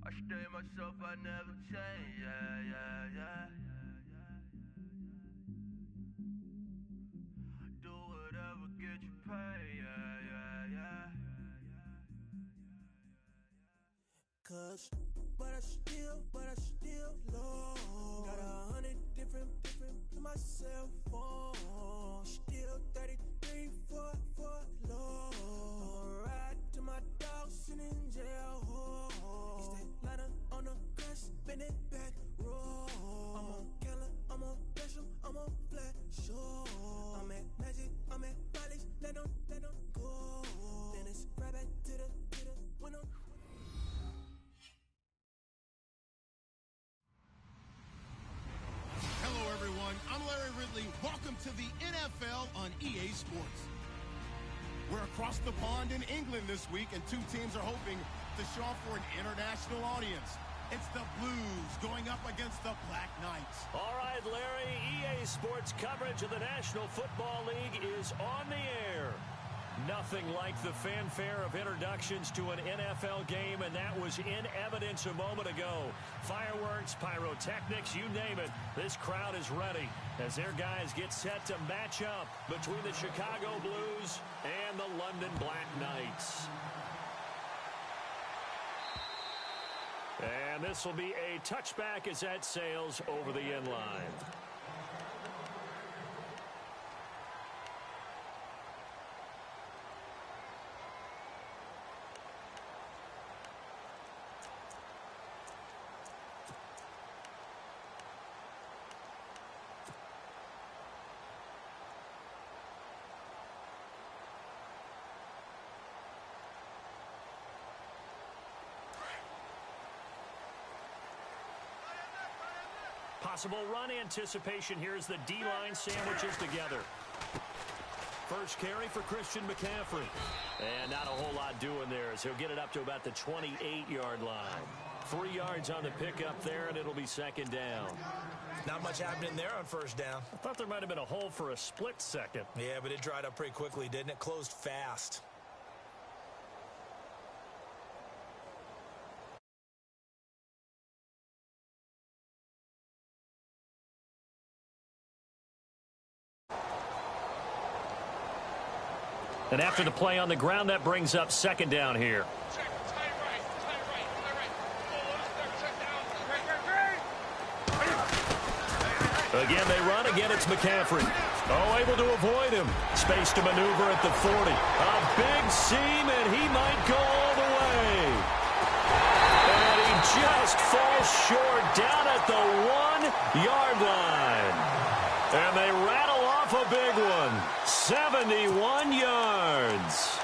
I stay myself, I never change, yeah. Do whatever, get you paid, yeah. Cause, but I still low. Got 100 different in my cell phone. Still 33 for low. I'ma ride to my dog sitting in jail. He's that liner on the grass, bend it back, roll. I'm on Keller, I'm on Bishop, I'm on Flat Shore. I'm at Magic, I'm at Follies, let them go. Then it's right back to the window. Hello, everyone. I'm Larry Ridley. Welcome to the NFL on EA Sports. We're across the pond in England this week, and two teams are hoping to show off for an international audience. It's the Blues going up against the Black Knights. All right, Larry, EA Sports coverage of the National Football League is on the air. Nothing like the fanfare of introductions to an NFL game, and that was in evidence a moment ago. Fireworks, pyrotechnics, you name it. This crowd is ready as their guys get set to match up between the Chicago Blues and the London Black Knights. And this will be a touchback as that sails over the end line. Possible run anticipation here as the D-line sandwiches together. First carry for Christian McCaffrey. And not a whole lot doing there as he'll get it up to about the 28-yard line. 3 yards on the pickup there, and it'll be second down. Not much happening there on first down. I thought there might have been a hole for a split second. Yeah, but it dried up pretty quickly, didn't it? Closed fast. And after the play on the ground, that brings up second down here. Again, they run. Again, it's McCaffrey. Oh, able to avoid him. Space to maneuver at the 40. A big seam, and he might go all the way. And he just falls short down at the 1-yard line. And they rattle off a big one. 71 yards.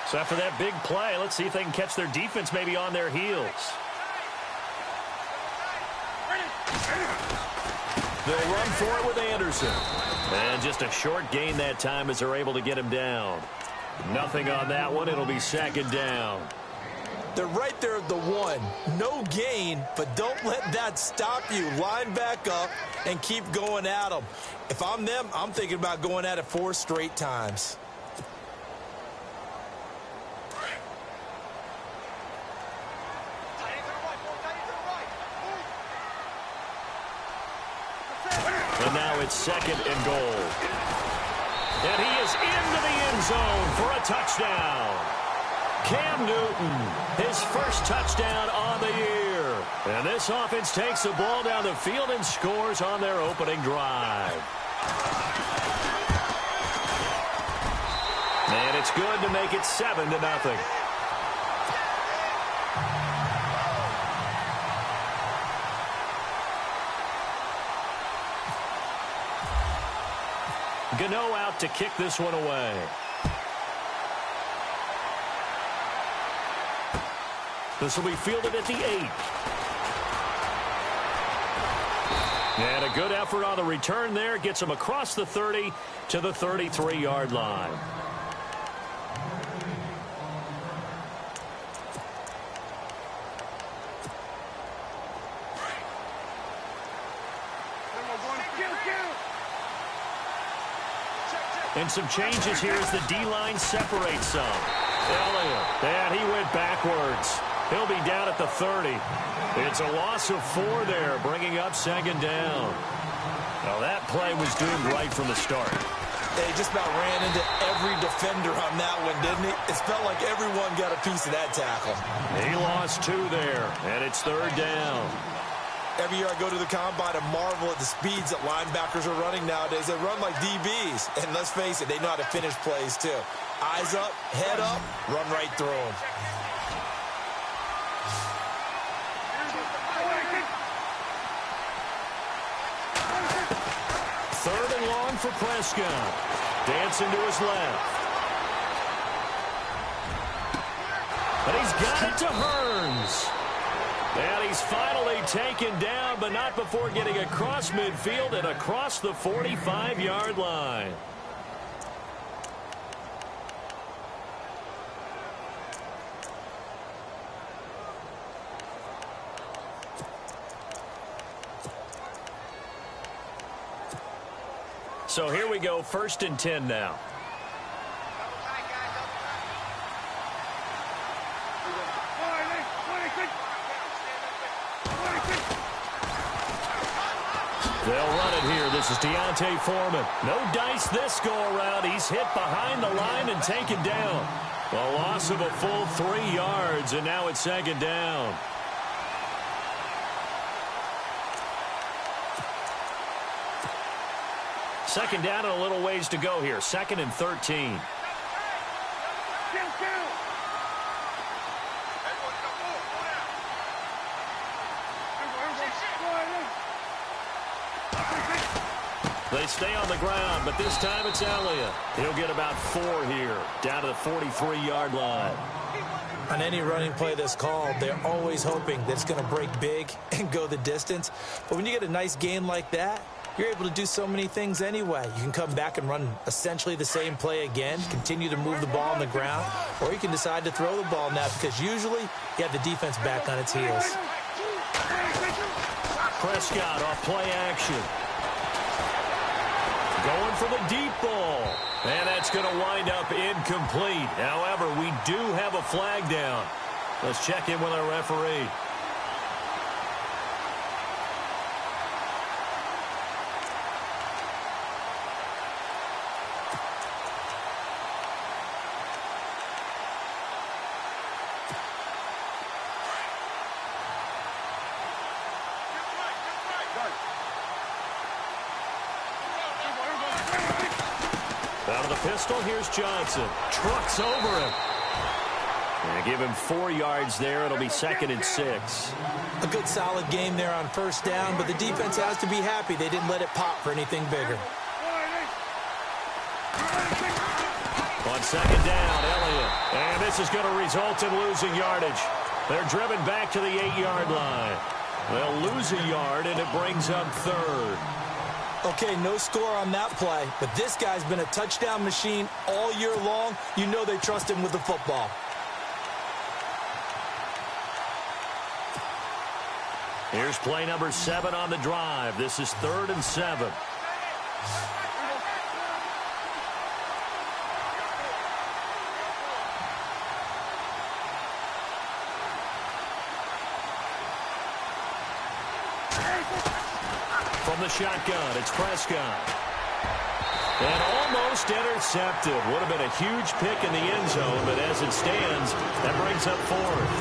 So after that big play, let's see if they can catch their defense maybe on their heels. They'll run for it with Anderson. And just a short gain that time as they're able to get him down. Nothing on that one. It'll be second down. They're right there at the 1. No gain, but don't let that stop you. Line back up and keep going at them. If I'm them, I'm thinking about going at it 4 straight times. And now it's second and goal. And he is into the end zone for a touchdown. Cam Newton, his first touchdown on the year. And this offense takes the ball down the field and scores on their opening drive. And it's good to make it 7-0. Gano out to kick this one away. This will be fielded at the 8. And a good effort on the return there. Gets him across the 30 to the 33-yard line. And some changes here as the D-line separates some. Elliott, and he went backwards. He'll be down at the 30. It's a loss of 4 there, bringing up second down. Now that play was doomed right from the start. They just about ran into every defender on that one, didn't he? It felt like everyone got a piece of that tackle. He lost 2 there, and it's third down. Every year I go to the combine and marvel at the speeds that linebackers are running nowadays. They run like DBs. And let's face it, they know how to finish plays too. Eyes up, head up, run right through them. Third and long for Prescott. Dancing to his left. But he's got it to Hearns. And he's finally taken down, but not before getting across midfield and across the 45-yard line. So here we go, 1st and 10 now. They'll run it here. This is Deontay Foreman. No dice this go-around. He's hit behind the line and taken down. A loss of a full 3 yards, and now it's second down. Second down and a little ways to go here. 2nd and 13. They stay on the ground, but this time it's Elliott. He'll get about 4 here, down to the 43-yard line. On any running play that's called, they're always hoping that it's going to break big and go the distance. But when you get a nice gain like that, you're able to do so many things anyway. You can come back and run essentially the same play again, continue to move the ball on the ground, or you can decide to throw the ball now because usually you have the defense back on its heels. Prescott off play action. Going for the deep ball. And that's going to wind up incomplete. However, we do have a flag down. Let's check in with our referee. Out of the pistol, here's Johnson. Trucks over him. And give him 4 yards there. It'll be 2nd and 6. A good solid game there on 1st down, but the defense has to be happy they didn't let it pop for anything bigger. On 2nd down, Elliott. And this is going to result in losing yardage. They're driven back to the 8-yard line. They'll lose a yard, and it brings up 3rd. Okay, no score on that play, but this guy's been a touchdown machine all year long. You know they trust him with the football. Here's play number 7 on the drive. This is 3rd and 7. From the shotgun, it's Prescott. And almost intercepted. Would have been a huge pick in the end zone, but as it stands, that brings up 4th.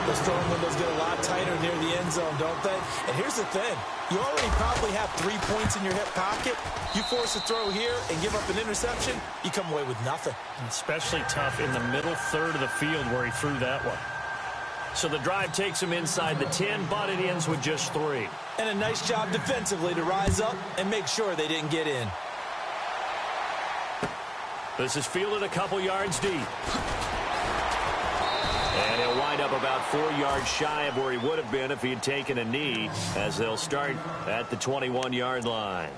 Those throwing windows get a lot tighter near the end zone, don't they? And here's the thing. You already probably have 3 points in your hip pocket. You force a throw here and give up an interception, you come away with nothing. Especially tough in the middle third of the field where he threw that one. So the drive takes him inside the 10, but it ends with just 3. And a nice job defensively to rise up and make sure they didn't get in. This is fielded a couple yards deep. And he'll wind up about 4 yards shy of where he would have been if he had taken a knee, as they'll start at the 21-yard line.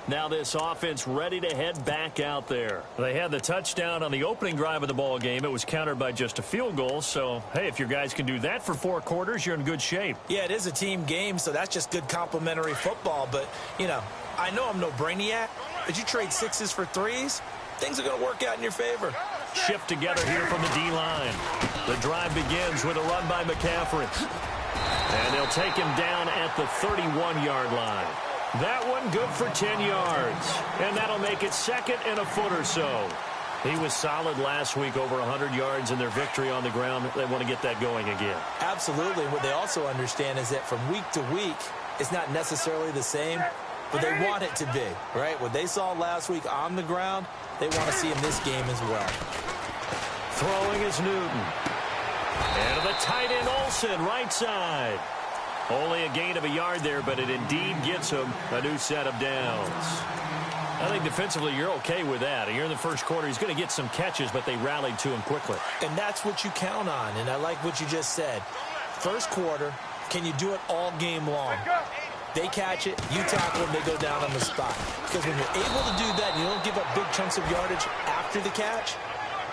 Now this offense ready to head back out there. They had the touchdown on the opening drive of the ball game. It was countered by just a field goal. So, hey, if your guys can do that for 4 quarters, you're in good shape. Yeah, it is a team game, so that's just good complimentary football. But, you know, I know I'm no brainiac, but you trade 6s for 3s, things are going to work out in your favor. Shift together here from the D-line. The drive begins with a run by McCaffrey. And they'll take him down at the 31-yard line. That one good for 10 yards. And that'll make it 2nd and a foot or so. He was solid last week, over 100 yards in their victory on the ground. They want to get that going again. Absolutely. What they also understand is that from week to week, it's not necessarily the same, but they want it to be, right? What they saw last week on the ground, they want to see in this game as well. Throwing is Newton. And to the tight end, Olsen, right side. Only a gain of a yard there, but it indeed gets him a new set of downs. I think defensively you're okay with that. You're in the first quarter. He's going to get some catches, but they rallied to him quickly. And that's what you count on, and I like what you just said. First quarter, can you do it all game long? They catch it, you tackle them, they go down on the spot. Because when you're able to do that and you don't give up big chunks of yardage after the catch,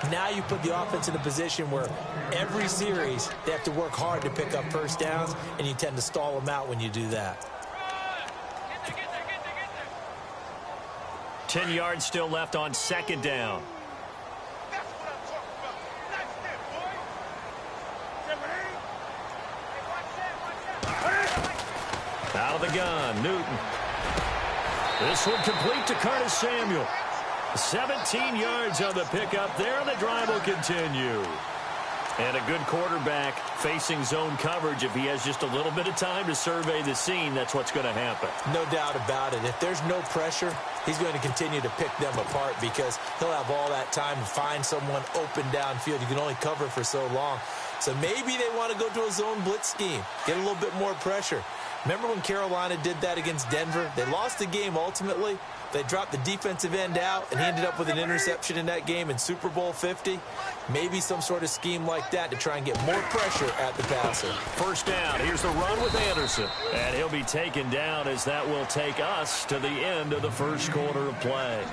now you put the offense in a position where every series they have to work hard to pick up first downs, and you tend to stall them out when you do that. 10 yards still left on 2nd down. Out of the gun, Newton. This one complete to Curtis Samuel. 17 yards on the pickup there, and the drive will continue. And a good quarterback facing zone coverage. If he has just a little bit of time to survey the scene, that's what's going to happen. No doubt about it. If there's no pressure, he's going to continue to pick them apart because he'll have all that time to find someone open downfield. You can only cover for so long. So maybe they want to go to a zone blitz scheme, get a little bit more pressure. Remember when Carolina did that against Denver? They lost the game ultimately. They dropped the defensive end out, and he ended up with an interception in that game in Super Bowl 50. Maybe some sort of scheme like that to try and get more pressure at the passer. First down. Here's the run with Anderson. And he'll be taken down as that will take us to the end of the first quarter of play.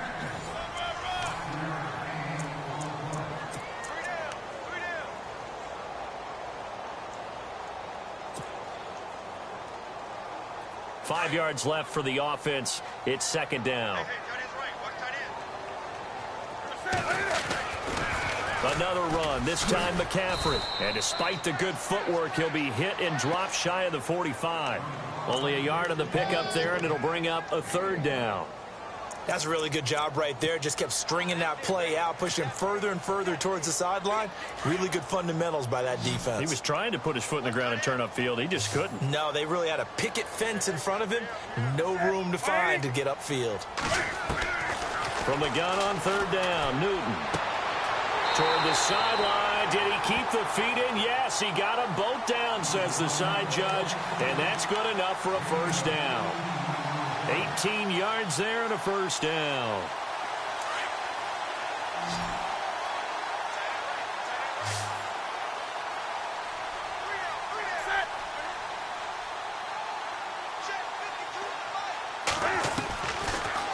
Five yards left for the offense. It's 2nd down. Another run, this time McCaffrey. And despite the good footwork, he'll be hit and dropped shy of the 45. Only a yard on the pickup there, and it'll bring up a 3rd down. That's a really good job right there. Just kept stringing that play out, pushing him further and further towards the sideline. Really good fundamentals by that defense. He was trying to put his foot in the ground and turn upfield. He just couldn't. No, they really had a picket fence in front of him. No room to find to get upfield. From the gun on 3rd down, Newton. Toward the sideline. Did he keep the feet in? Yes, he got them both down, says the side judge. And that's good enough for a 1st down. 18 yards there and a 1st down.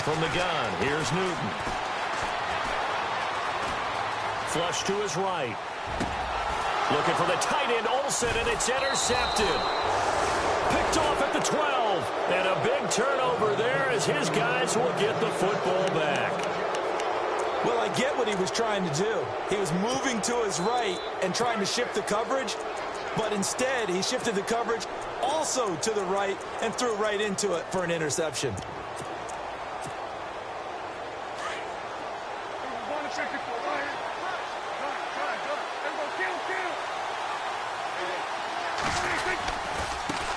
From the gun, here's Newton. Flush to his right. Looking for the tight end, Olsen, and it's intercepted. Picked off at the 12. And a big turnover there as his guys will get the football back. Well, I get what he was trying to do. He was moving to his right and trying to shift the coverage, but instead he shifted the coverage also to the right and threw right into it for an interception.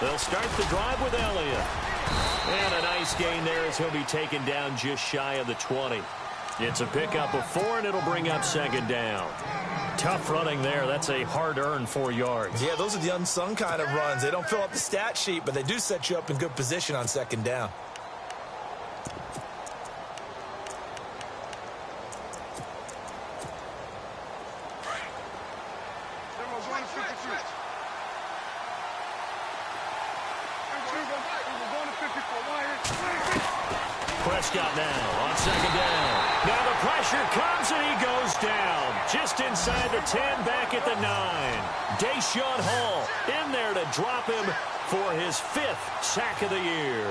They'll start the drive with Elliott. And a nice gain there as he'll be taken down just shy of the 20. It's a pickup of 4, and it'll bring up 2nd down. Tough running there. That's a hard-earned 4 yards. Yeah, those are the unsung kind of runs. They don't fill up the stat sheet, but they do set you up in good position on 2nd down. Prescott now on second down. Now the pressure comes and he goes down. Just inside the 10, back at the 9. Deshaun Hall in there to drop him for his 5th sack of the year.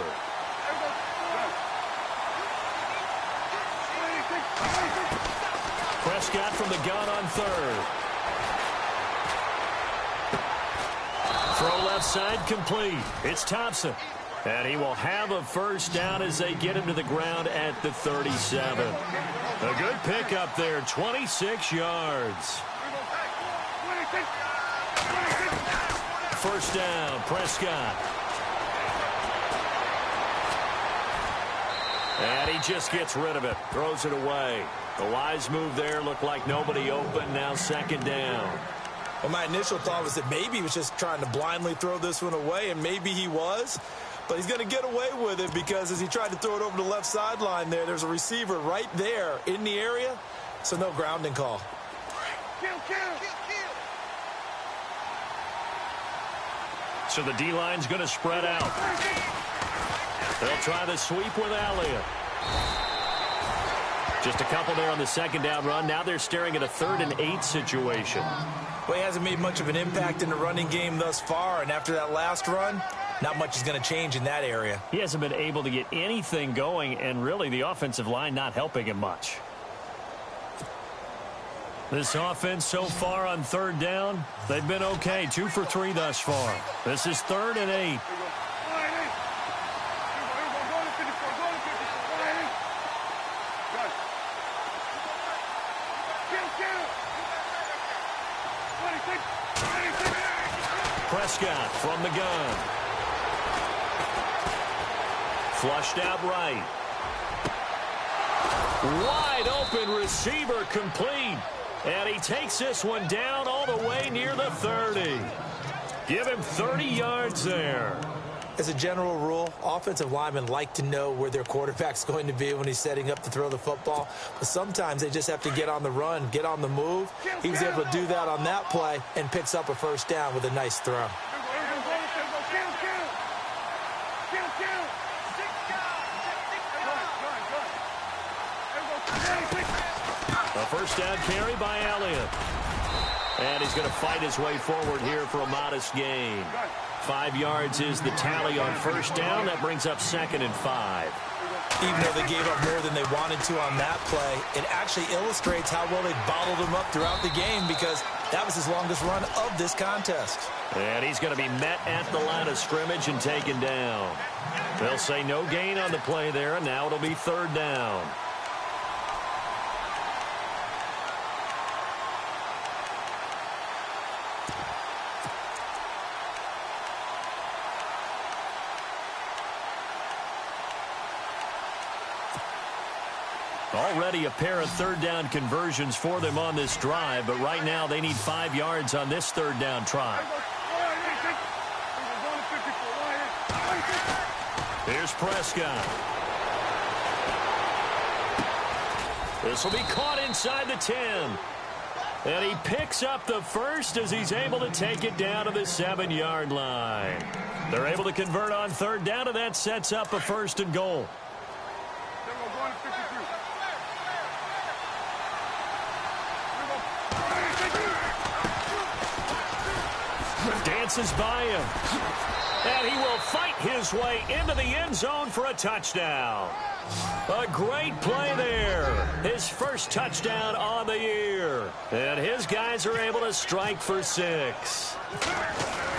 Prescott from the gun on 3rd. Throw left side complete. It's Thompson. And he will have a first down as they get him to the ground at the 37. A good pickup there, 26 yards. First down, Prescott. And he just gets rid of it, throws it away. The wise move there, looked like nobody open, now second down. Well, my initial thought was that maybe he was just trying to blindly throw this one away, and maybe he was. But he's going to get away with it because as he tried to throw it over the left sideline there's a receiver right there in the area, so no grounding call. So the D-line's going to spread out. They'll try the sweep with Elliott. Just a couple there on the second down run. Now they're staring at a 3rd and 8 situation. Well, he hasn't made much of an impact in the running game thus far, and after that last run, not much is going to change in that area. He hasn't been able to get anything going, and really the offensive line not helping him much. This offense so far on 3rd down, they've been okay. 2 for 3 thus far. This is 3rd and 8. Prescott from the gun. Flushed out right. Wide open receiver complete. And he takes this one down all the way near the 30. Give him 30 yards there. As a general rule, offensive linemen like to know where their quarterback's going to be when he's setting up to throw the football. But sometimes they just have to get on the run, get on the move. He was able to do that on that play and picks up a first down with a nice throw. A first down carry by Elliott. And he's going to fight his way forward here for a modest gain. 5 yards is the tally on first down. That brings up 2nd and 5. Even though they gave up more than they wanted to on that play, it actually illustrates how well they bottled him up throughout the game because that was his longest run of this contest. And he's going to be met at the line of scrimmage and taken down. They'll say no gain on the play there, and now it'll be 3rd down. Already a pair of 3rd down conversions for them on this drive, but right now they need 5 yards on this 3rd down try. Here's Prescott. This will be caught inside the 10. And he picks up the first as he's able to take it down to the 7-yard line. They're able to convert on 3rd down, and that sets up a 1st and goal. Dances by him. And he will fight his way into the end zone for a touchdown. A great play there. His first touchdown on the year. And his guys are able to strike for 6.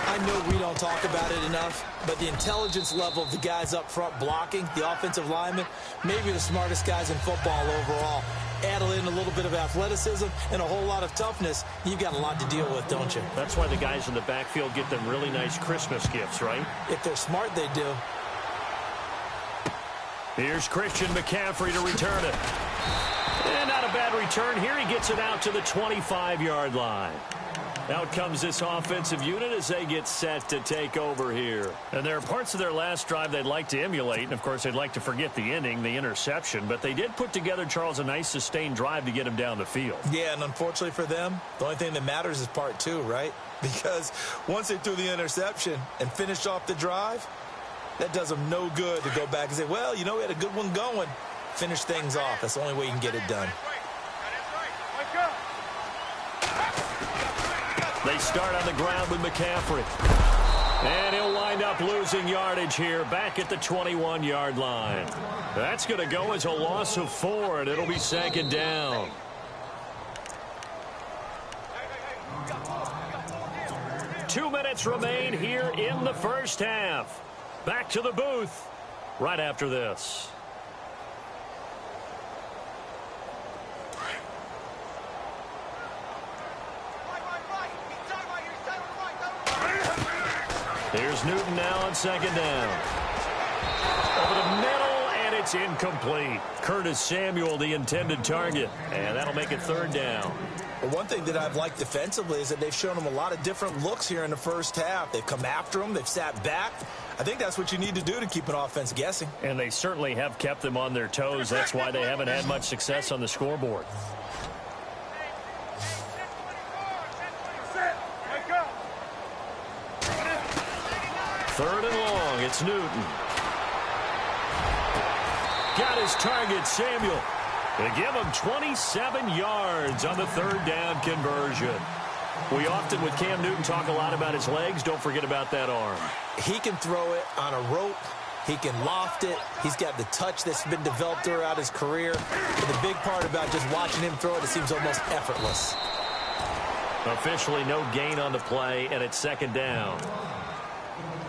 I know we don't talk about it enough, but the intelligence level of the guys up front blocking, the offensive linemen, maybe the smartest guys in football overall. Add in a little bit of athleticism and a whole lot of toughness, you've got a lot to deal with, don't you? That's why the guys in the backfield get them really nice Christmas gifts, right? If they're smart, they do. Here's Christian McCaffrey to return it. And not a bad return here. He gets it out to the 25-yard line. Out comes this offensive unit as they get set to take over here. And there are parts of their last drive they'd like to emulate. And, of course, they'd like to forget the inning, the interception. But they did put together, Charles, a nice sustained drive to get him down the field. Yeah, and unfortunately for them, the only thing that matters is part 2, right? Because once they threw the interception and finished off the drive, That does them no good to go back and say, well, you know, we had a good one going. Finish things off. That's the only way you can get it done. They start on the ground with McCaffrey. And he'll wind up losing yardage here back at the 21-yard line. That's going to go as a loss of 4, and it'll be second down. Two minutes remain here in the first half. Back to the booth right after this. Here's Newton now on second down. Over the middle, and it's incomplete. Curtis Samuel, the intended target, and that'll make it third down. Well, one thing that I've liked defensively is that they've shown them a lot of different looks here in the first half. They've come after them. They've sat back. I think that's what you need to do to keep an offense guessing. And they certainly have kept them on their toes. That's why they haven't had much success on the scoreboard. Third and long, it's Newton. Got his target, Samuel. They give him 27 yards on the third down conversion. We often, with Cam Newton, talk a lot about his legs. Don't forget about that arm. He can throw it on a rope. He can loft it. He's got the touch that's been developed throughout his career. But the big part about just watching him throw it, it seems almost effortless. Officially no gain on the play, and it's second down.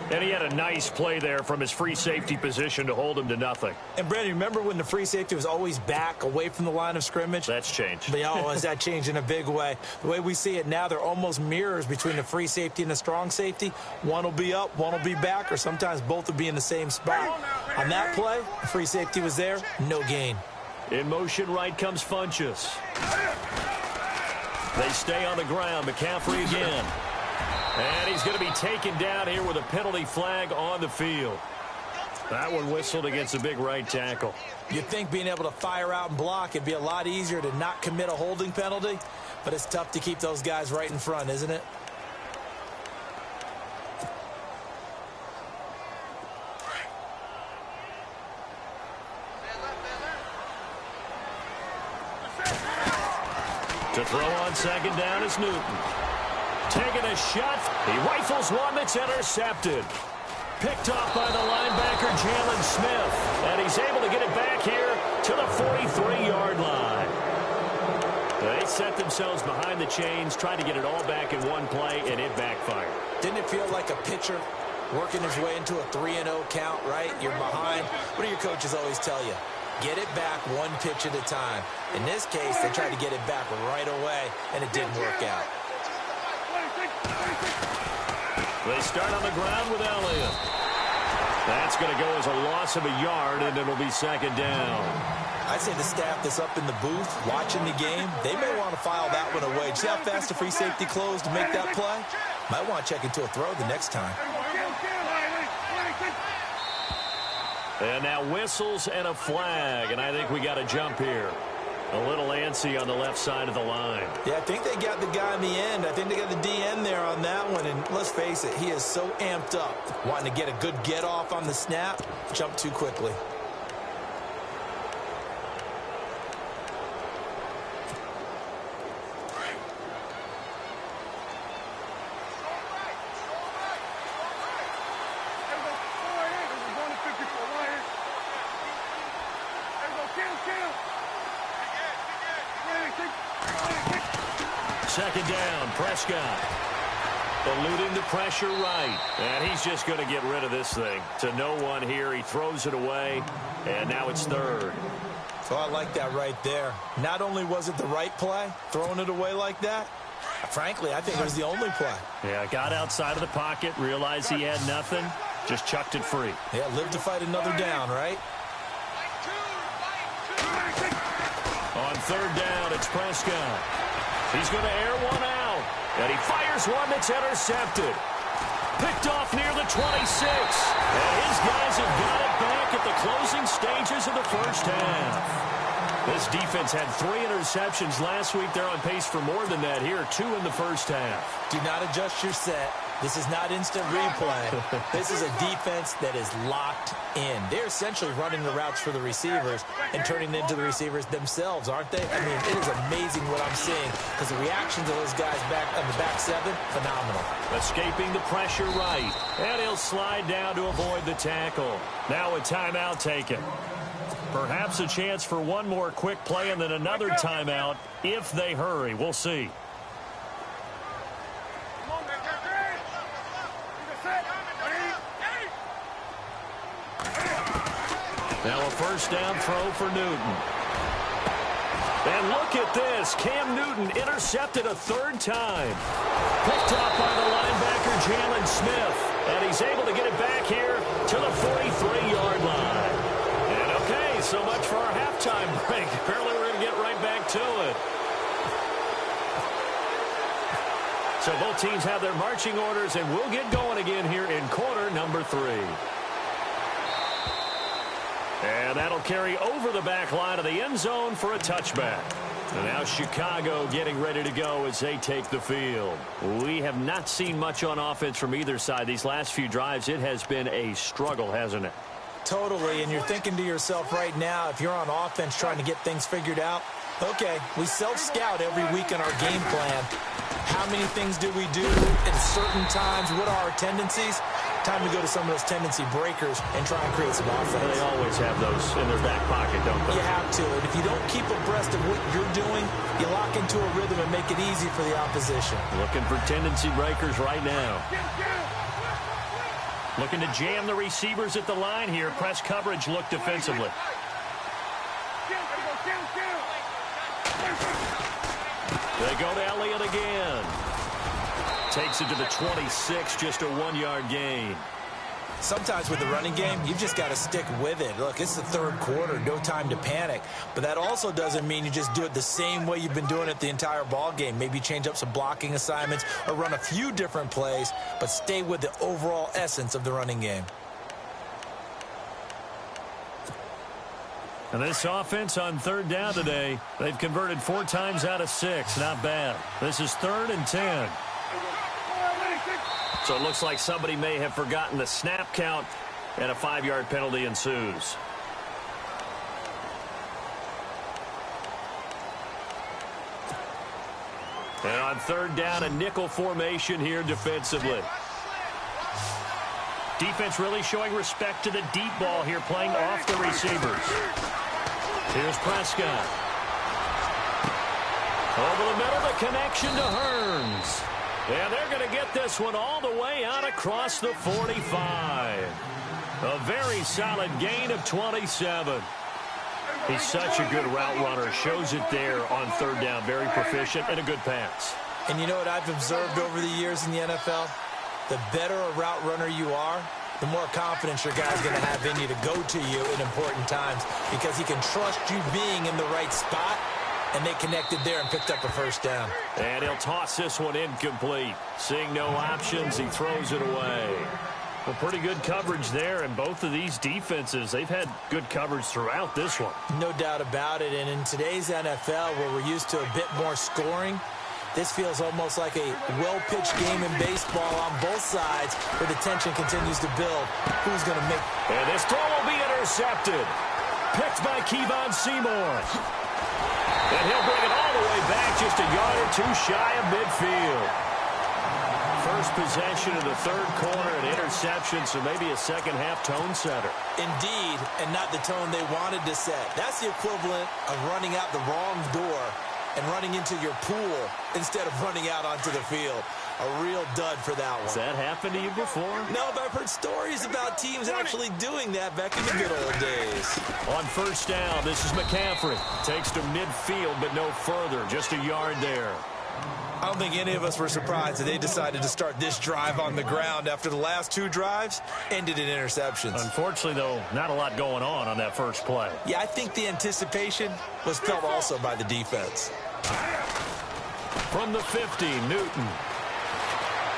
And he had a nice play there from his free safety position to hold him to nothing. And, Brandon, remember when the free safety was always back away from the line of scrimmage? That's changed. But, oh, has that changed in a big way? The way we see it now, they're almost mirrors between the free safety and the strong safety. One will be up, one will be back, or sometimes both will be in the same spot. On that play, the free safety was there, no gain. In motion right comes Funchess. They stay on the ground. McCaffrey again. And he's going to be taken down here with a penalty flag on the field. That one whistled against a big right tackle. You'd think being able to fire out and block it'd be a lot easier to not commit a holding penalty, but it's tough to keep those guys right in front, isn't it? To throw on second down is Newton. Taking a shot. He rifles one that's intercepted. Picked off by the linebacker, Jalen Smith. And he's able to get it back here to the 43-yard line. They set themselves behind the chains, tried to get it all back in one play, and it backfired. Didn't it feel like a pitcher working his way into a 3-0 count, right? You're behind. What do your coaches always tell you? Get it back one pitch at a time. In this case, they tried to get it back right away, and it didn't work out. They start on the ground with Elliott. That's going to go as a loss of a yard, and it'll be second down. I'd say the staff that's up in the booth watching the game, they may want to file that one away. See how fast the free safety closed to make that play? Might want to check into a throw the next time. And now whistles and a flag, and I think we got a jump here. A little antsy on the left side of the line. Yeah, I think they got the guy in the end. I think they got the DN there on that one. And let's face it, he is so amped up, wanting to get a good get off on the snap, jump too quickly. Second down, Prescott. Eluding the pressure right. And he's just going to get rid of this thing. To no one here. He throws it away. And now it's third. So I like that right there. Not only was it the right play, throwing it away like that, frankly, I think it was the only play. Yeah, got outside of the pocket, realized he had nothing, just chucked it free. Yeah, live to fight another down, right? On third down, it's Prescott. He's going to air one out. And he fires one that's intercepted. Picked off near the 26. And his guys have got it back at the closing stages of the first half. This defense had 3 interceptions last week. They're on pace for more than that here. 2 in the first half. Do not adjust your set. This is not instant replay. This is a defense that is locked in. They're essentially running the routes for the receivers and turning them into the receivers themselves, aren't they? I mean, it is amazing what I'm seeing because the reactions of those guys back on the back seven, phenomenal. Escaping the pressure right, and he'll slide down to avoid the tackle. Now a timeout taken. Perhaps a chance for one more quick play and then another timeout if they hurry. We'll see. Now a first down throw for Newton. And look at this. Cam Newton intercepted a third time. Picked up by the linebacker, Jalen Smith. And he's able to get it back here to the 43-yard line. And okay, so much for our halftime break. Apparently we're going to get right back to it. So both teams have their marching orders, and we'll get going again here in quarter number 3. And that'll carry over the back line of the end zone for a touchback. And now Chicago getting ready to go as they take the field. We have not seen much on offense from either side. These last few drives, it has been a struggle, hasn't it? Totally, and you're thinking to yourself right now, if you're on offense trying to get things figured out, okay, we self-scout every week in our game plan. How many things do we do at certain times? What are our tendencies? Time to go to some of those tendency breakers and try and create some offense. They always have those in their back pocket, don't they? You have to. And if you don't keep abreast of what you're doing, you lock into a rhythm and make it easy for the opposition. Looking for tendency breakers right now. Looking to jam the receivers at the line here. Press coverage look defensively. They go to Elliott again. Takes it to the 26, just a 1-yard gain. Sometimes with the running game, you've just got to stick with it. Look, it's the third quarter, no time to panic. But that also doesn't mean you just do it the same way you've been doing it the entire ball game. Maybe change up some blocking assignments or run a few different plays, but stay with the overall essence of the running game. And this offense on third down today, they've converted 4 times out of 6. Not bad. This is 3rd and 10. So it looks like somebody may have forgotten the snap count, and a 5-yard penalty ensues. And on third down, a nickel formation here defensively. Defense really showing respect to the deep ball here, playing off the receivers. Here's Prescott. Over the middle, the connection to Hearns. And they're going to get this one all the way out across the 45. A very solid gain of 27. He's such a good route runner. Shows it there on third down. Very proficient and a good pass. And you know what I've observed over the years in the NFL? The better a route runner you are, the more confidence your guy's going to have in you to go to you in important times because he can trust you being in the right spot. And they connected there and picked up a first down. And he'll toss this one incomplete. Seeing no options, he throws it away. Well, pretty good coverage there, and both of these defenses, they've had good coverage throughout this one. No doubt about it, and in today's NFL, where we're used to a bit more scoring, this feels almost like a well-pitched game in baseball on both sides, where the tension continues to build. Who's going to make... And this throw will be intercepted. Picked by Kevon Seymour. And he'll bring it all the way back, just a yard or 2 shy of midfield. First possession of the third quarter, an interception, so maybe a second-half tone setter. Indeed, and not the tone they wanted to set. That's the equivalent of running out the wrong door and running into your pool instead of running out onto the field. A real dud for that one. Has that happened to you before? No, but I've heard stories about teams actually doing that back in the good old days. On first down, this is McCaffrey. Takes to midfield, but no further. Just a yard there. I don't think any of us were surprised that they decided to start this drive on the ground after the last 2 drives ended in interceptions. Unfortunately, though, not a lot going on that first play. Yeah, I think the anticipation was felt also by the defense. From the 50, Newton.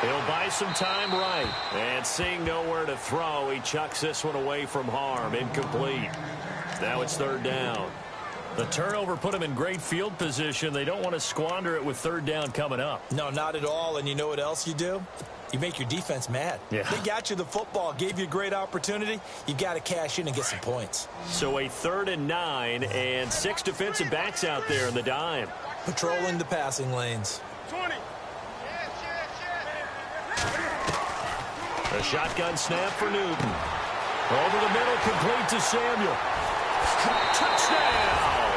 He'll buy some time right. And seeing nowhere to throw, he chucks this one away from harm. Incomplete. Now it's third down. The turnover put him in great field position. They don't want to squander it with third down coming up. No, not at all. And you know what else you do? you make your defense mad. Yeah. They got you the football, gave you a great opportunity. You got to cash in and get some points. So a 3rd and 9 and 6 defensive backs out there in the dime. Patrolling the passing lanes. 20. A shotgun snap for Newton. Over the middle, complete to Samuel. Touchdown!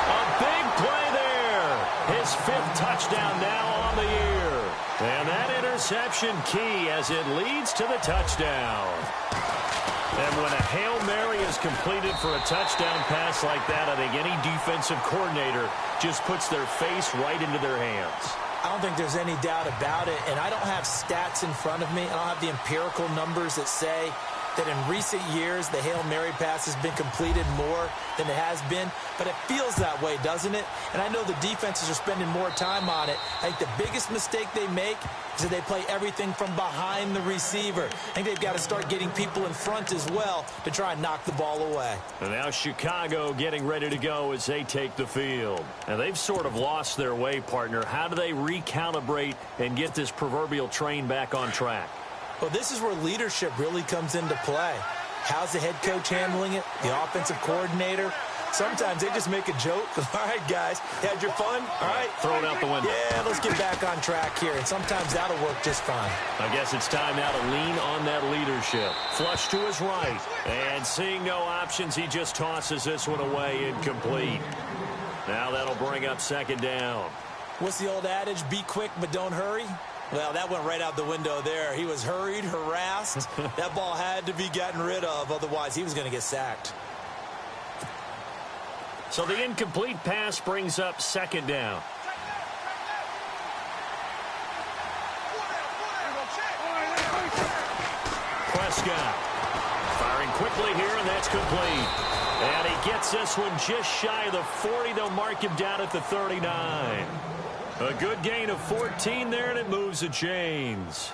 A big play there. His 5th touchdown now on the year. And that interception key as it leads to the touchdown. And when a Hail Mary is completed for a touchdown pass like that, I think any defensive coordinator just puts their face right into their hands. I don't think there's any doubt about it, and I don't have stats in front of me. I don't have the empirical numbers that say that in recent years the Hail Mary pass has been completed more than it has been, but it feels that way, doesn't it? And I know the defenses are spending more time on it. I think the biggest mistake they make is that they play everything from behind the receiver. I think they've got to start getting people in front as well to try and knock the ball away. And now Chicago getting ready to go as they take the field. And they've sort of lost their way, partner. How do they recalibrate and get this proverbial train back on track? Well, this is where leadership really comes into play. How's the head coach handling it? The offensive coordinator? Sometimes they just make a joke. All right, guys, you had your fun? All right. Throw it out the window. Yeah, let's get back on track here. And sometimes that'll work just fine. I guess it's time now to lean on that leadership. Flush to his right. And seeing no options, he just tosses this one away incomplete. Now that'll bring up 2nd down. What's the old adage? Be quick, but don't hurry? Well, that went right out the window there. He was hurried, harassed. That ball had to be gotten rid of. Otherwise, he was going to get sacked. So the incomplete pass brings up 2nd down. Prescott firing quickly here, and that's complete. And he gets this one just shy of the 40. They'll mark him down at the 39. A good gain of 14 there, and it moves the chains.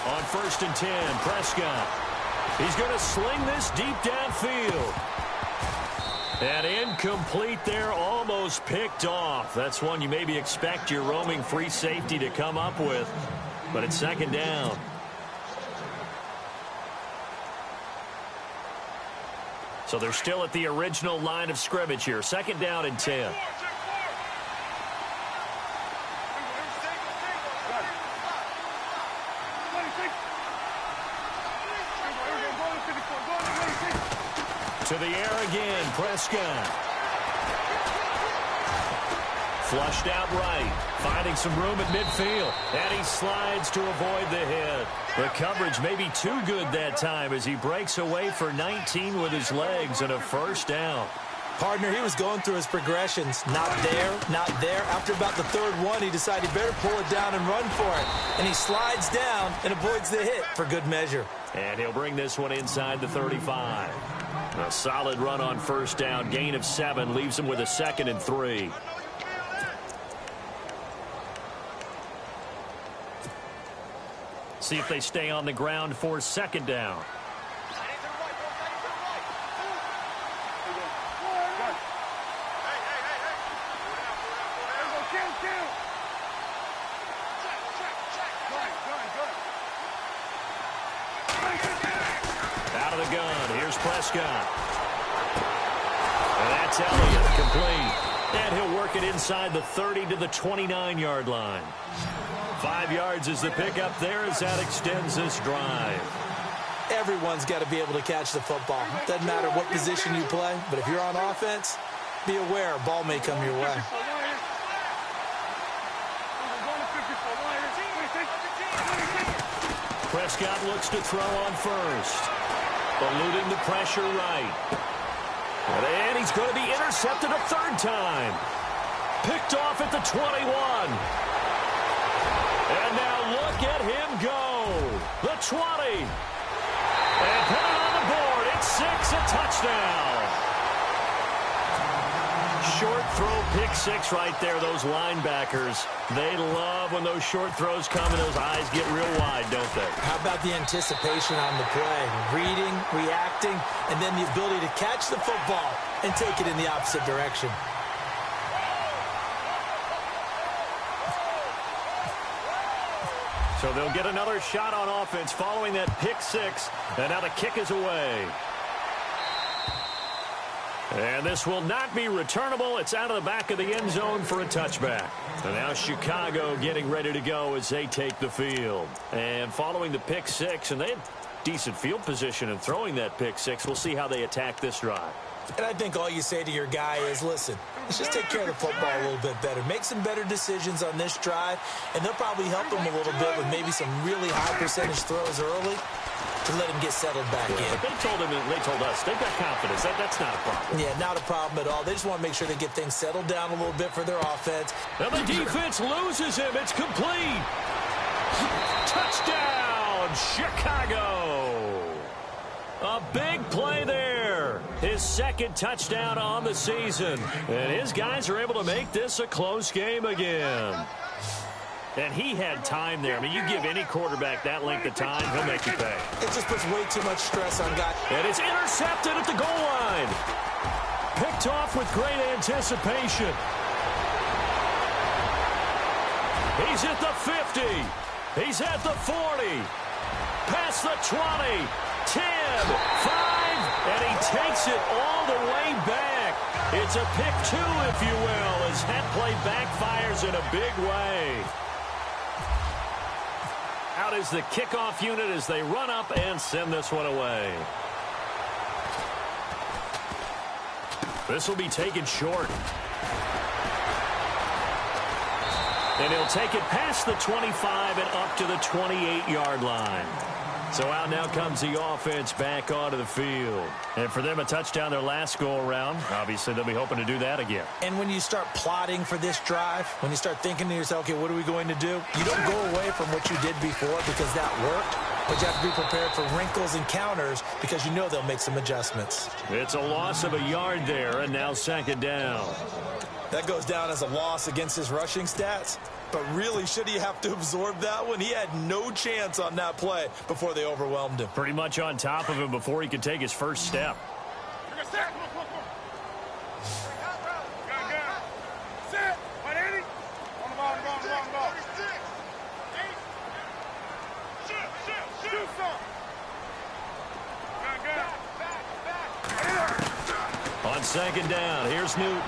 On 1st and 10, Prescott. He's going to sling this deep downfield. And incomplete there, almost picked off. That's one you maybe expect your roaming free safety to come up with. But it's 2nd down. So they're still at the original line of scrimmage here. 2nd down and 10. To the air again, Prescott. Flushed out right, finding some room at midfield. And he slides to avoid the hit. The coverage may be too good that time as he breaks away for 19 with his legs and a 1st down. Partner, he was going through his progressions. Not there, not there. After about the 3rd one, he decided he better pull it down and run for it. And he slides down and avoids the hit for good measure. And he'll bring this one inside the 35. A solid run on 1st down. Gain of 7 leaves him with a 2nd and 3. See if they stay on the ground for 2nd down. Out of the gun, here's Prescott. And that's Elliott, complete. And he'll work it inside the 30 to the 29-yard line. 5 yards is the pickup there as that extends this drive. Everyone's got to be able to catch the football. Doesn't matter what position you play, but if you're on offense, be aware a ball may come your way. Prescott looks to throw on 1st. Eluding the pressure right. And he's going to be intercepted a 3rd time. Picked off at the 21. And now look at him go. The 20. And put it on the board. It's 6, a touchdown. short throw pick six right there, those linebackers. They love when those short throws come and those eyes get real wide, don't they? How about the anticipation on the play? Reading, reacting, and then the ability to catch the football and take it in the opposite direction. So they'll get another shot on offense following that pick six, and now the kick is away. And this will not be returnable. It's out of the back of the end zone for a touchback. And now Chicago getting ready to go as they take the field. And following the pick six, and they had decent field position in throwing that pick six. We'll see how they attack this drive. And I think all you say to your guy is, listen, let's just take care of the football a little bit better. Make some better decisions on this drive, and they'll probably help him a little bit with maybe some really high percentage throws early to let him get settled back in. But they told him, and they told us, they've got confidence. That's not a problem. Yeah, not a problem at all. They just want to make sure they get things settled down a little bit for their offense. Now the defense loses him. It's complete. Touchdown, Chicago. A big play there. His second touchdown on the season. And his guys are able to make this a close game again. And he had time there. I mean, you give any quarterback that length of time, he'll make you pay. It just puts way too much stress on guys. And it's intercepted at the goal line. Picked off with great anticipation. He's at the 50. He's at the 40. Past the 20. 10. 5. And he takes it all the way back. It's a pick two, if you will, as that play backfires in a big way. Out is the kickoff unit as they run up and send this one away. This will be taken short. And he'll take it past the 25 and up to the 28-yard line. So out now comes the offense back onto the field. And for them, a touchdown their last go-around. Obviously, they'll be hoping to do that again. And when you start plotting for this drive, when you start thinking to yourself, okay, what are we going to do? You don't go away from what you did before because that worked. But you have to be prepared for wrinkles and counters because you know they'll make some adjustments. It's a loss of a yard there, and now second down. That goes down as a loss against his rushing stats. But really, should he have to absorb that one? He had no chance on that play before they overwhelmed him. Pretty much on top of him before he could take his first step. On second down, here's Newton.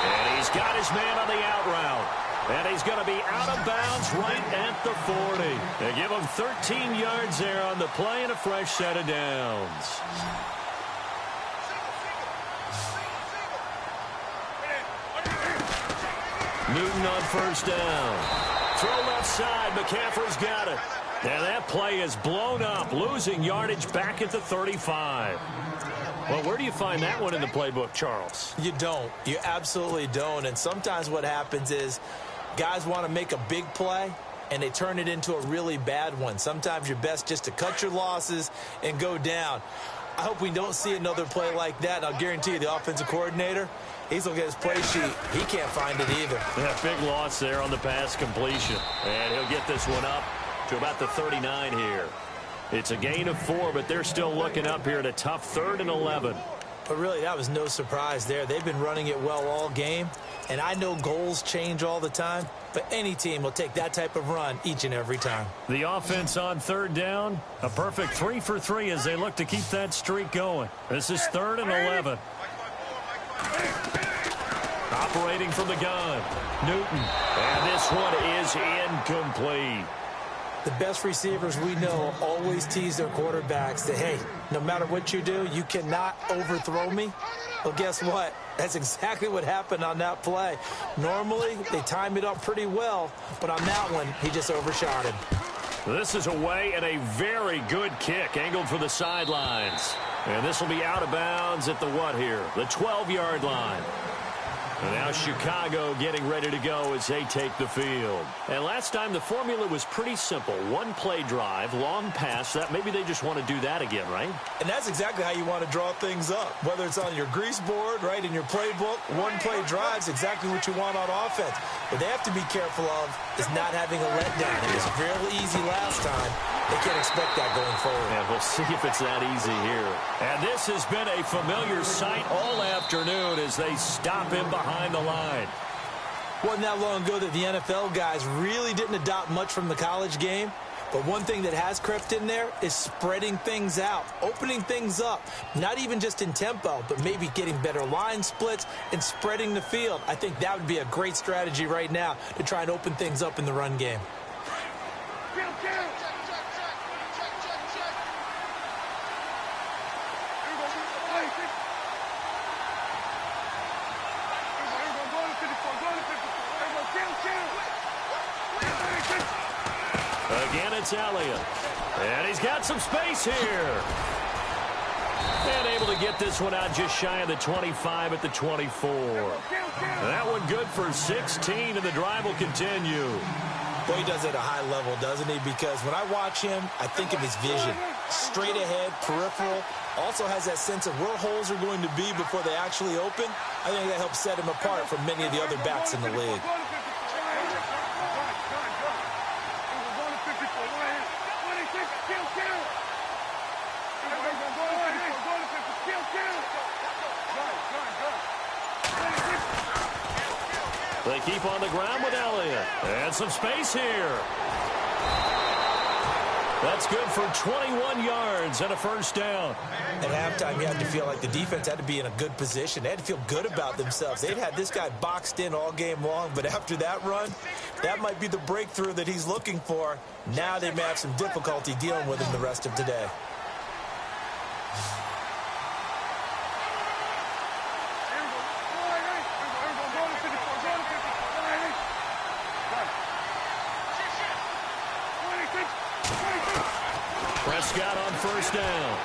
And he's got his man on the out route. And he's going to be out of bounds right at the 40. They give him 13 yards there on the play and a fresh set of downs. Newton on first down. Throw left side. McCaffrey's got it. And that play is blown up, losing yardage back at the 35. Well, where do you find that one in the playbook, Charles? You don't. You absolutely don't. And sometimes what happens is guys want to make a big play, and they turn it into a really bad one. Sometimes you're best just to cut your losses and go down. I hope we don't see another play like that. And I'll guarantee you the offensive coordinator, he's looking at his play sheet. He can't find it either. Yeah, big loss there on the pass completion. And he'll get this one up to about the 39 here. It's a gain of 4, but they're still looking up here at a tough 3rd and 11. But really, that was no surprise there. They've been running it well all game. And I know goals change all the time, but any team will take that type of run each and every time. The offense on third down, a perfect 3 for 3 as they look to keep that streak going. This is 3rd and 11. Operating from the gun, Newton. And this one is incomplete. The best receivers we know always tease their quarterbacks that, hey, no matter what you do, you cannot overthrow me. Well, guess what? That's exactly what happened on that play. Normally, they time it up pretty well, but on that one, he just overshot him. This is away and a very good kick, angled for the sidelines. And this will be out of bounds at the what here? The 12-yard line. And now Chicago getting ready to go as they take the field. And last time the formula was pretty simple. One play drive, long pass. That maybe they just want to do that again, right? And that's exactly how you want to draw things up. Whether it's on your grease board, right, in your playbook, one play drive is exactly what you want on offense. What they have to be careful of is not having a letdown. It was fairly easy last time. They can't expect that going forward. And we'll see if it's that easy here. And this has been a familiar sight all afternoon as they stop him behind the line. Wasn't that long ago that the NFL guys really didn't adopt much from the college game. But one thing that has crept in there is spreading things out, opening things up, not even just in tempo, but maybe getting better line splits and spreading the field. I think that would be a great strategy right now to try and open things up in the run game. Again, it's Elliott. And he's got some space here. And able to get this one out just shy of the 25 at the 24. That one good for 16, and the drive will continue. Boy, he does it at a high level, doesn't he? Because when I watch him, I think of his vision. Straight ahead, peripheral. Also has that sense of where holes are going to be before they actually open. I think that helps set him apart from many of the other backs in the league. They keep on the ground with Elliott. And some space here. That's good for 21 yards and a first down. At halftime, you had to feel like the defense had to be in a good position. They had to feel good about themselves. They'd had this guy boxed in all game long, but after that run, that might be the breakthrough that he's looking for. Now they may have some difficulty dealing with him the rest of today. Prescott on first down.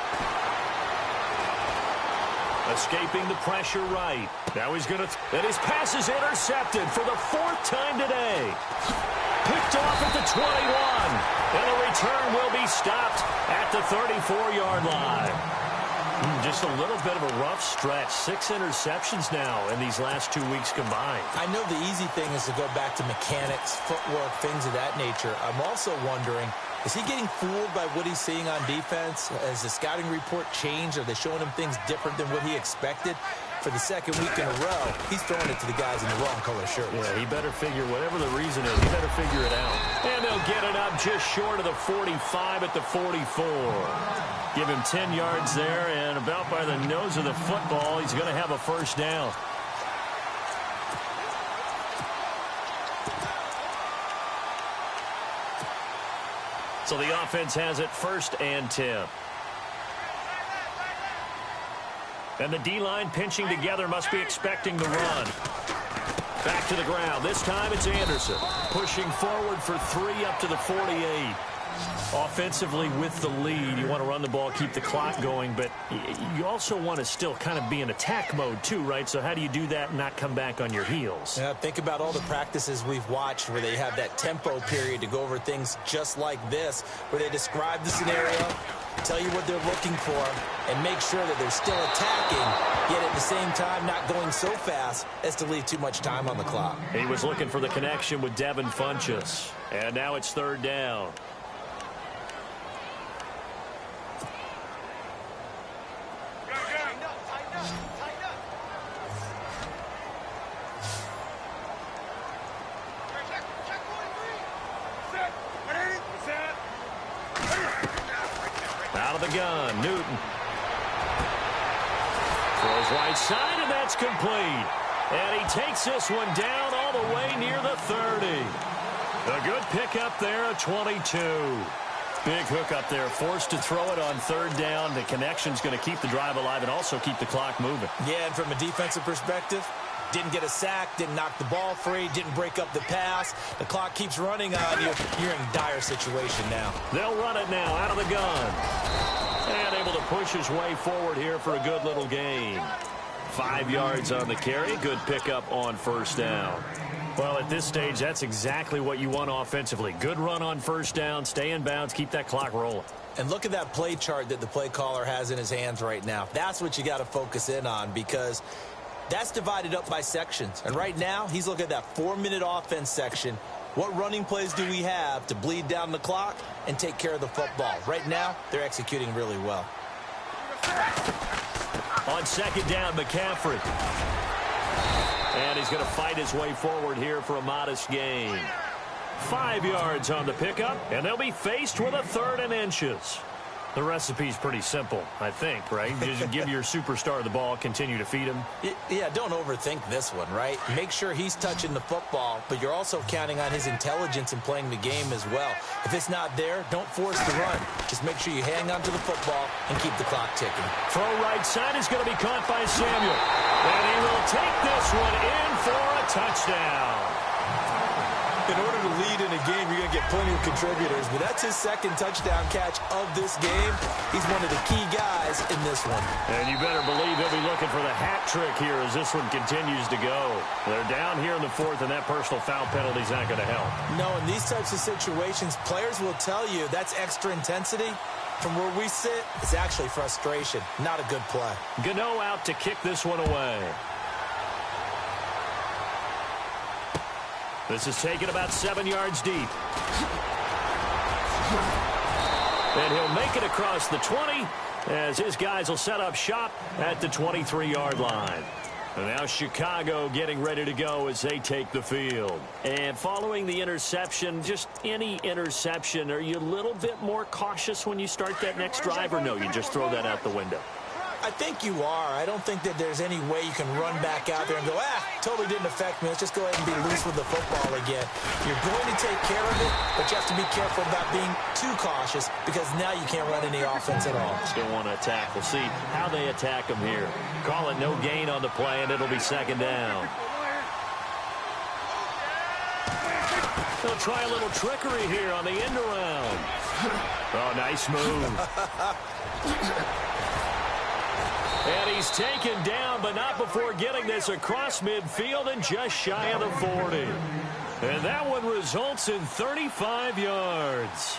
Escaping the pressure right. Now he's going to... And his pass is intercepted for the fourth time today. Picked off at the 21. And the return will be stopped at the 34-yard line. Just a little bit of a rough stretch. 6 interceptions now in these last 2 weeks combined. I know the easy thing is to go back to mechanics, footwork, things of that nature. I'm also wondering, is he getting fooled by what he's seeing on defense? Has the scouting report changed? Are they showing him things different than what he expected? For the second week in a row, he's throwing it to the guys in the wrong color shirts. Yeah, he better figure, whatever the reason is, he better figure it out. And they'll get it up just short of the 45 at the 44. Give him 10 yards there, and about by the nose of the football, he's going to have a first down. So the offense has it 1st and 10. And the D-line pinching together, must be expecting the run. Back to the ground. This time it's Anderson. Pushing forward for 3 up to the 48. Offensively with the lead, you want to run the ball, keep the clock going, but you also want to still kind of be in attack mode too, right? So how do you do that and not come back on your heels? Yeah, think about all the practices we've watched where they have that tempo period to go over things just like this, where they describe the scenario, tell you what they're looking for, and make sure that they're still attacking, yet at the same time not going so fast as to leave too much time on the clock. He was looking for the connection with Devin Funchess, and now it's 3rd down. Out of the gun, Newton. Throws right side, and that's complete. And he takes this one down all the way near the 30. A good pickup there, a 22. Big hook up there, forced to throw it on 3rd down. The connection's going to keep the drive alive and also keep the clock moving. Yeah, and from a defensive perspective, didn't get a sack, didn't knock the ball free, didn't break up the pass. The clock keeps running on you. You're in a dire situation now. They'll run it now out of the gun. And able to push his way forward here for a good little gain. 5 yards on the carry. Good pickup on first down. Well, at this stage, that's exactly what you want offensively. Good run on first down, stay in bounds, keep that clock rolling. And look at that play chart that the play caller has in his hands right now. That's what you got to focus in on, because that's divided up by sections. And right now, he's looking at that 4-minute offense section. What running plays do we have to bleed down the clock and take care of the football? Right now, they're executing really well. On second down, McCaffrey. And he's going to fight his way forward here for a modest gain. 5 yards on the pickup, and they'll be faced with a 3rd and inches. The recipe's pretty simple, I think, right? Just give your superstar the ball, continue to feed him. Yeah, don't overthink this one, right? Make sure he's touching the football, but you're also counting on his intelligence in playing the game as well. If it's not there, don't force the run. Just make sure you hang on to the football and keep the clock ticking. Throw right side is going to be caught by Samuel. And he will take this one in for a touchdown. In order to lead in a game, you're going to get plenty of contributors, but that's his 2nd touchdown catch of this game. He's one of the key guys in this one. And you better believe he'll be looking for the hat trick here as this one continues to go. They're down here in the 4th, and that personal foul penalty is not going to help. No, in these types of situations, players will tell you that's extra intensity. From where we sit, it's actually frustration, not a good play. Gano out to kick this one away. This is taken about 7 yards deep. And he'll make it across the 20 as his guys will set up shop at the 23-yard line. And now Chicago getting ready to go as they take the field. And following the interception, just any interception, are you a little bit more cautious when you start that next drive, or no, you just throw that out the window? I think you are. I don't think that there's any way you can run back out there and go, totally didn't affect me. Let's just go ahead and be loose with the football again. You're going to take care of it, but you have to be careful about being too cautious, because now you can't run any offense at all. Still want to attack. We'll see how they attack them here. Call it no gain on the play, and it'll be 2nd down. They'll try a little trickery here on the end around. Oh, nice move. And he's taken down, but not before getting this across midfield and just shy of the 40. And that one results in 35 yards.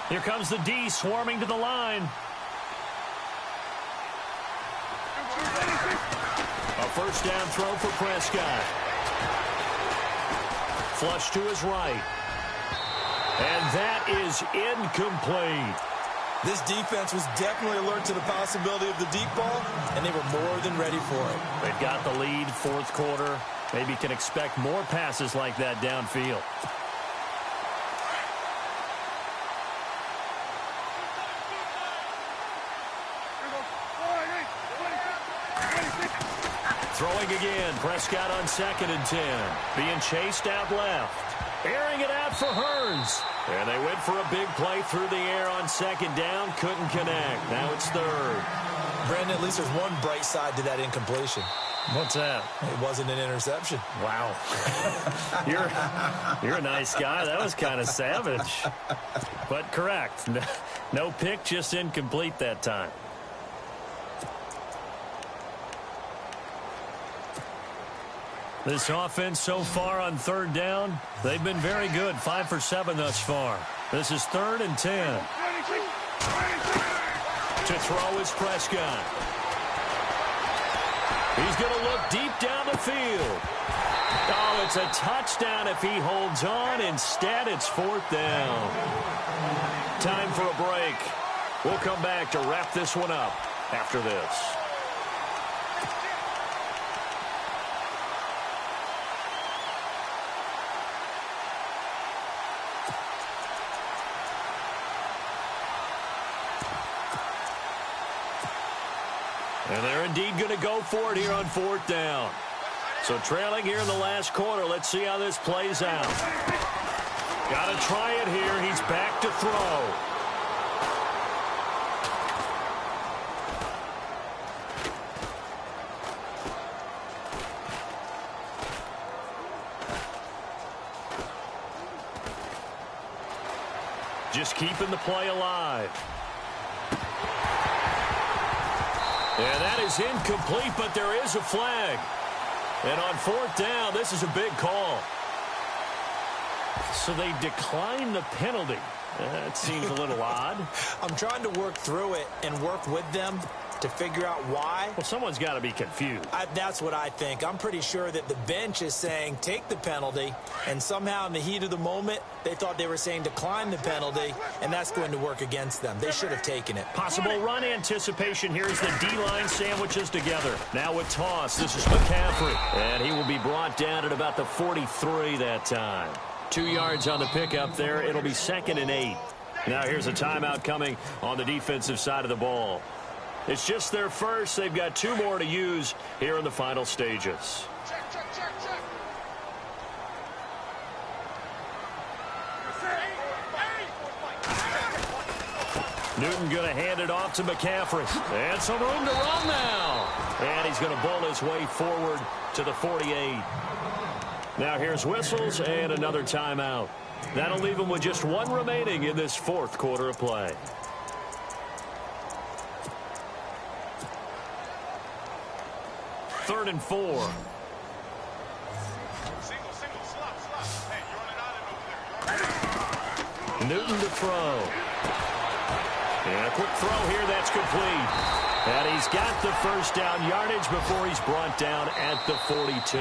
Here comes the D swarming to the line. A first down throw for Prescott. Flush to his right. And that is incomplete. This defense was definitely alert to the possibility of the deep ball, and they were more than ready for it. They've got the lead, 4th quarter. Maybe can expect more passes like that downfield. Throwing again, Prescott on 2nd and 10. Being chased out left. Airing it out for Hearns. And they went for a big play through the air on 2nd down. Couldn't connect. Now it's 3rd. Brandon, at least there's one bright side to that incompletion. What's that? It wasn't an interception. Wow. You're a nice guy. That was kind of savage. But correct. No pick, just incomplete that time. This offense so far on 3rd down, they've been very good. 5 for 7 thus far. This is 3rd and 10. To throw is Prescott. He's going to look deep down the field. Oh, it's a touchdown if he holds on. Instead, it's 4th down. Time for a break. We'll come back to wrap this one up after this. And they're indeed going to go for it here on 4th down. So trailing here in the last quarter. Let's see how this plays out. Got to try it here. He's back to throw. Just keeping the play alive. And that is incomplete, but there is a flag. And on 4th down, this is a big call. So they decline the penalty. That seems a little odd. I'm trying to work through it and work with them to figure out why. Well, someone's got to be confused. That's what I think. I'm pretty sure that the bench is saying take the penalty, and somehow in the heat of the moment, they thought they were saying decline the penalty, and that's going to work against them. They should have taken it. Possible run anticipation here as the D-line sandwiches together. Now with toss, this is McCaffrey, and he will be brought down at about the 43 that time. 2 yards on the pickup there. It'll be 2nd and 8. Now here's a timeout coming on the defensive side of the ball. It's just their first. They've got 2 more to use here in the final stages. Check. Newton going to hand it off to McCaffrey. And some room to run now. And he's going to bowl his way forward to the 48. Now here's whistles and another timeout. That'll leave him with just 1 remaining in this 4th quarter of play. Third and 4. Single, slop. Hey, you're on it out and over there. Newton to throw. And a quick throw here, that's complete. And he's got the first down yardage before he's brought down at the 42.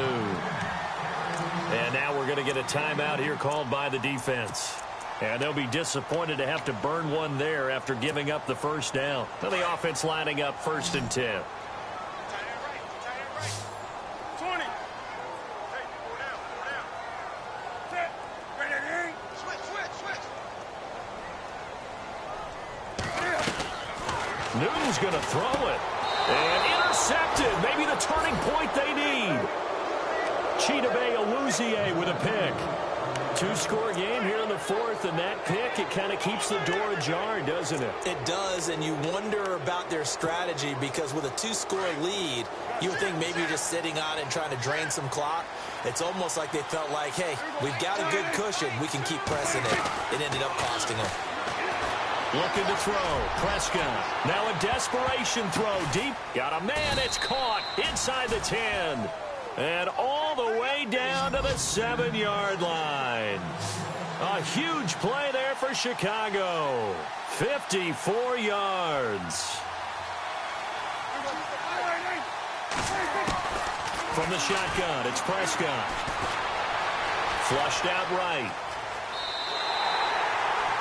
And now we're going to get a timeout here called by the defense. And they'll be disappointed to have to burn one there after giving up the first down. Now the offense lining up 1st and 10. 20. Hey, go down. Set. Ready. Switch. Newton's going to throw it. And intercepted. Maybe the turning point they need. Chidobe Awuzie with a pick. 2-score game here in the 4th, and that pick, it kind of keeps the door ajar, doesn't it? It does, and you wonder about their strategy because with a 2-score lead, you would think maybe you're just sitting on it and trying to drain some clock. It's almost like they felt like, hey, we've got a good cushion. We can keep pressing it. It ended up costing them. Looking to throw. Prescott. Now a desperation throw. Deep. Got a man. It's caught inside the 10. And all the way down to the 7-yard line. A huge play there for Chicago. 54 yards. From the shotgun, it's Prescott. Flushed out right.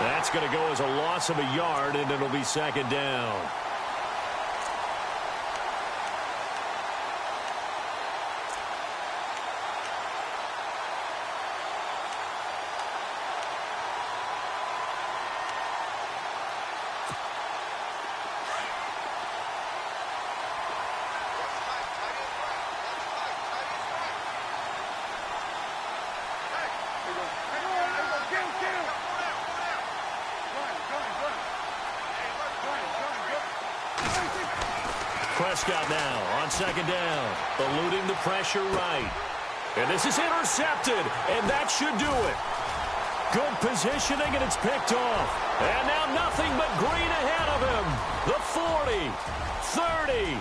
That's going to go as a loss of a yard, and it'll be 2nd down. Prescott now on 2nd down, eluding the pressure right. And this is intercepted, and that should do it. Good positioning, and it's picked off. And now nothing but green ahead of him. The 40, 30,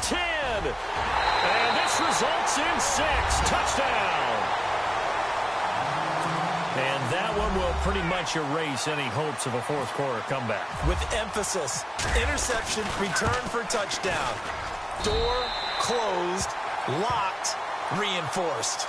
10. And this results in 6. Touchdown. And that one will pretty much erase any hopes of a 4th quarter comeback. With emphasis, interception, return for touchdown. Door closed, locked, reinforced.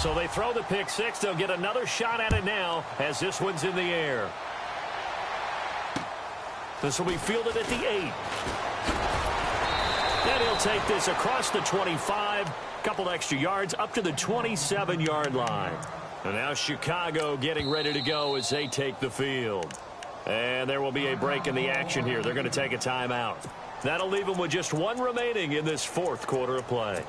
So they throw the pick 6. They'll get another shot at it now as this one's in the air. This will be fielded at the 8. And he'll take this across the 25. Couple extra yards up to the 27-yard line. And now Chicago getting ready to go as they take the field. And there will be a break in the action here. They're going to take a timeout. That'll leave them with just 1 remaining in this 4th quarter of play.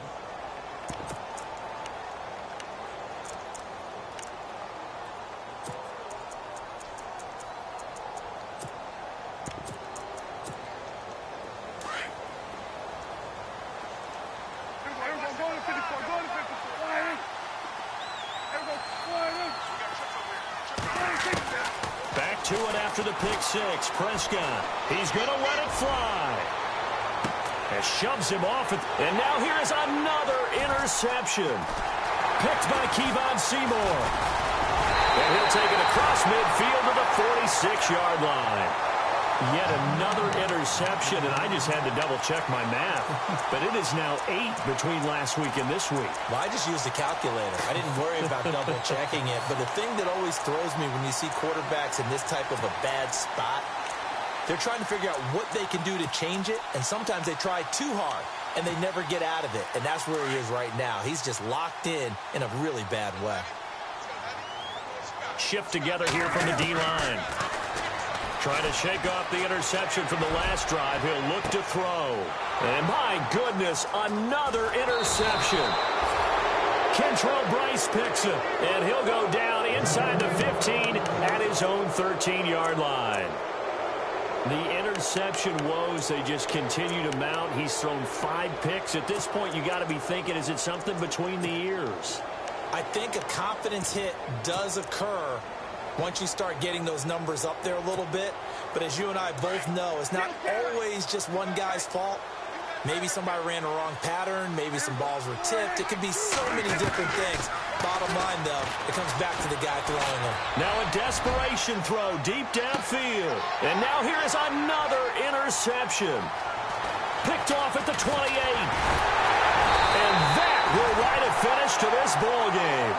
it after the pick six. Prescott, he's going to let it fly. And shoves him off. And now here is another interception. Picked by Kevon Seymour. And he'll take it across midfield to the 46-yard line. Yet another interception, and I just had to double-check my math. But it is now 8 between last week and this week. Well, I just used a calculator. I didn't worry about double-checking it. But the thing that always throws me when you see quarterbacks in this type of a bad spot, they're trying to figure out what they can do to change it, and sometimes they try too hard, and they never get out of it. And that's where he is right now. He's just locked in a really bad way. Shift together here from the D-line. Trying to shake off the interception from the last drive. He'll look to throw. And my goodness, another interception. Kentrell Bryce picks it. And he'll go down inside the 15 at his own 13-yard line. The interception woes, they just continue to mount. He's thrown 5 picks. At this point, you got to be thinking, is it something between the ears? I think a confidence hit does occur once you start getting those numbers up there a little bit. But as you and I both know, it's not always just one guy's fault. Maybe somebody ran the wrong pattern. Maybe some balls were tipped. It could be so many different things. Bottom line, though, it comes back to the guy throwing them. Now a desperation throw deep downfield. And now here is another interception. Picked off at the 28. And that will write a finish to this ball game.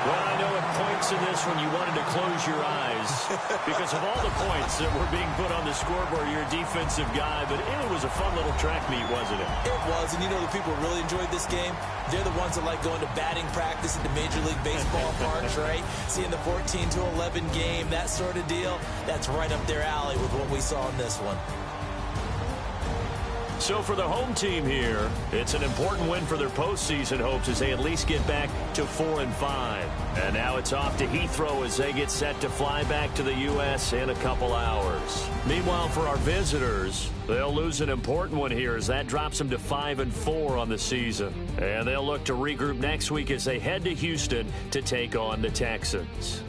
Well, I know at points in this one you wanted to close your eyes because of all the points that were being put on the scoreboard. You're a defensive guy, but it was a fun little track meet, wasn't it? It was, and you know the people who really enjoyed this game? They're the ones that like going to batting practice at the Major League Baseball parks, right? Seeing the 14-11 game, that sort of deal, that's right up their alley with what we saw in this one. So for the home team here, it's an important win for their postseason hopes as they at least get back to 4-5. And now it's off to Heathrow as they get set to fly back to the U.S. in a couple hours. Meanwhile, for our visitors, they'll lose an important one here as that drops them to 5-4 on the season. And they'll look to regroup next week as they head to Houston to take on the Texans.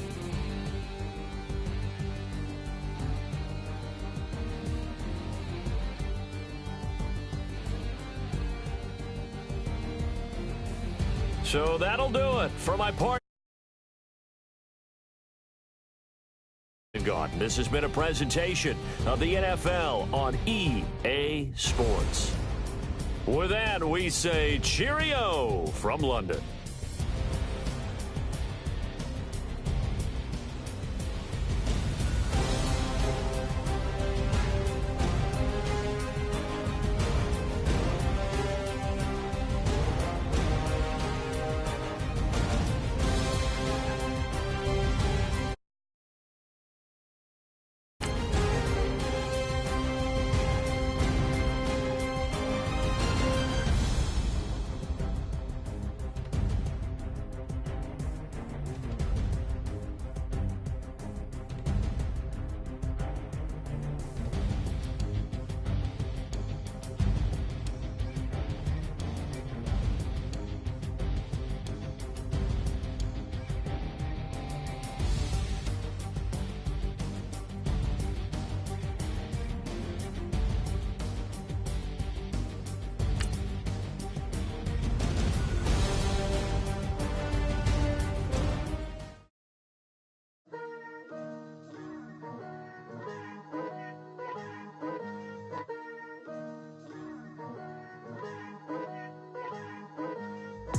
So that'll do it for my part. This has been a presentation of the NFL on EA Sports. With that, we say cheerio from London.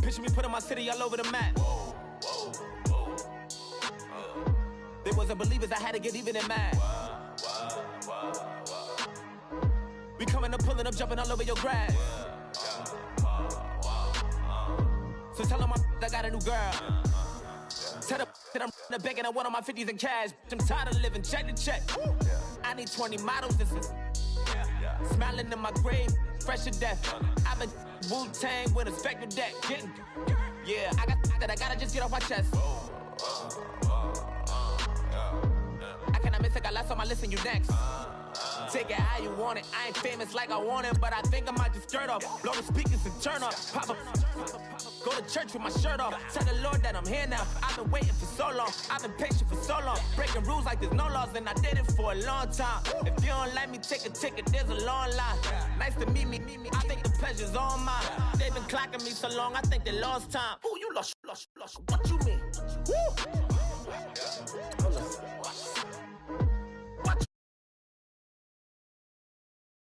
Picture me putting my city all over the map. They wasn't believers, I had to get even and mad. We coming up, pulling up, jumping all over your grass. So tell them I got a new girl. Tell them that I'm the bank and I want on my 50s in cash. I'm tired of living check to check. I need 20 models, this is smiling in my grave, fresh to death. I've been Wu-Tang with a spectral deck. Yeah, I got that I gotta just get off my chest. I cannot miss it, got last on my list and you next. Take it how you want it. I ain't famous like I want it, but I think I might just skirt off. Blow the speakers and turn up. Pop up. Go to church with my shirt off. Tell the Lord that I'm here now. I've been waiting for so long. I've been patient for so long. Breaking rules like there's no laws, and I did it for a long time. If you don't like me, take a ticket. There's a long line. Nice to meet me. I think the pleasure's all mine. They've been clocking me so long, I think they lost time. Ooh, you lost. What you mean? Woo!